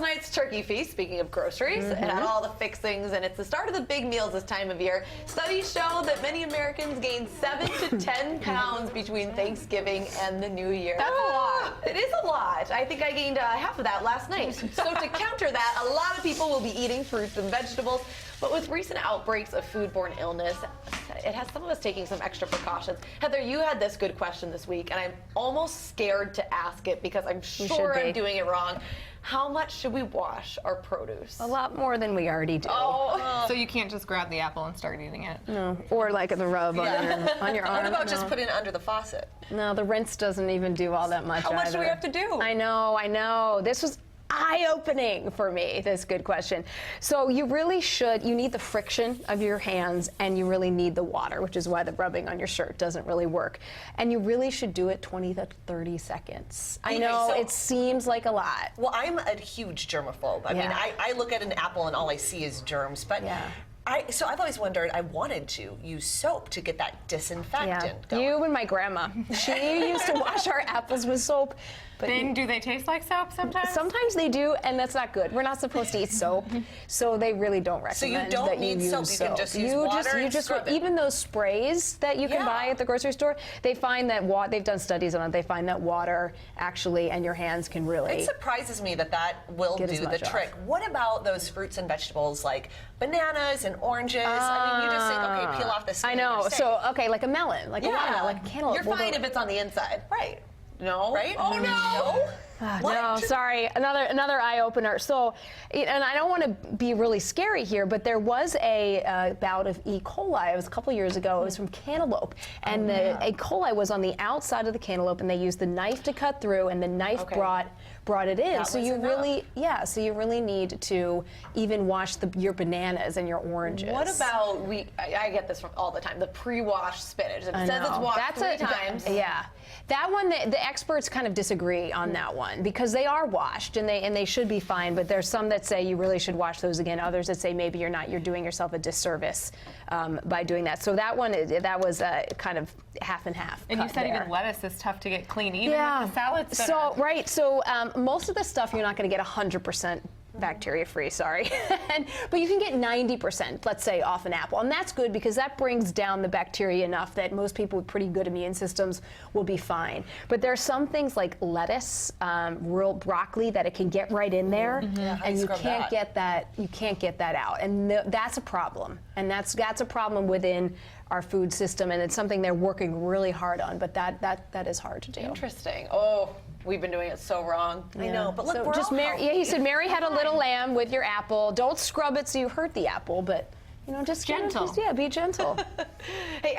last night's turkey feast, speaking of groceries, it had all the fixings, and it's the start of the big meals this time of year. Studies show that many Americans gain 7 to 10 pounds between Thanksgiving and the New Year. That's a lot. It is a lot. I think I gained half of that last night. So to counter that, a lot of people will be eating fruits and vegetables. But with recent outbreaks of foodborne illness, it has some of us taking some extra precautions. Heather, you had this good question this week, and I'm almost scared to ask it because I'm sure I'm doing it wrong. How much should we wash our produce? A lot more than we already do. So you can't just grab the apple and start eating it? No, or like the rub on your arm. What about just putting it under the faucet? No, the rinse doesn't even do all that much. How much do we have to do? I know. This was eye-opening for me, this good question. So you really should, you need the friction of your hands, and you really need the water, which is why the rubbing on your shirt doesn't really work. And you really should do it 20 to 30 seconds. I know, it seems like a lot. Well, I'm a huge germaphobe. I mean, I look at an apple and all I see is germs, but so I've always wondered, I wanted to use soap to get that disinfectant going. You and my grandma. She used to wash our apples with soap. But then do they taste like soap sometimes? Sometimes they do, and that's not good. We're not supposed to eat soap, so they really don't recommend so you don't that need you soap. use You can just use water and scrub it. Even those sprays that you can buy at the grocery store, they find that they've done studies on it. They find that water actually, and your hands can really. It surprises me that that will do the trick. What about those fruits and vegetables like bananas and oranges? I mean, you just think, okay, peel off the skin. I know. So like a melon, like a watermelon, like a cantaloupe. You're fine if it's on the inside. Right. No. Right? Oh, no. No, sorry. Another eye opener. So, and I don't want to be really scary here, but there was a bout of E. coli. It was a couple years ago. It was from cantaloupe, and the E. coli was on the outside of the cantaloupe, and they used the knife to cut through, and the knife brought it in. So you really, so you really need to even wash your bananas and your oranges. What about I get this from all the time. The pre-washed spinach. It says it's washed 3 times. That one, the experts kind of disagree on that one because they are washed and they should be fine. But there's some that say you really should wash those again. Others that say maybe you're not. You're doing yourself a disservice by doing that. So that one, that was kind of half and half. And you said even lettuce is tough to get clean, even with the salad center. So So most of the stuff you're not going to get 100% bacteria-free, sorry. But you can get 90%, let's say, off an apple. And that's good because that brings down the bacteria enough that most people with pretty good immune systems will be fine. But there are some things like lettuce, real broccoli, that it can get right in there, and you can't get that. You can't get that out, and that's a problem. And that's a problem within our food system, and it's something they're working really hard on. But that is hard to do. Interesting. Oh. We've been doing it so wrong. I know, but look, so we're just all he said Mary had a little lamb with your apple. Don't scrub it so you hurt the apple, but just gentle. Be gentle. Hey.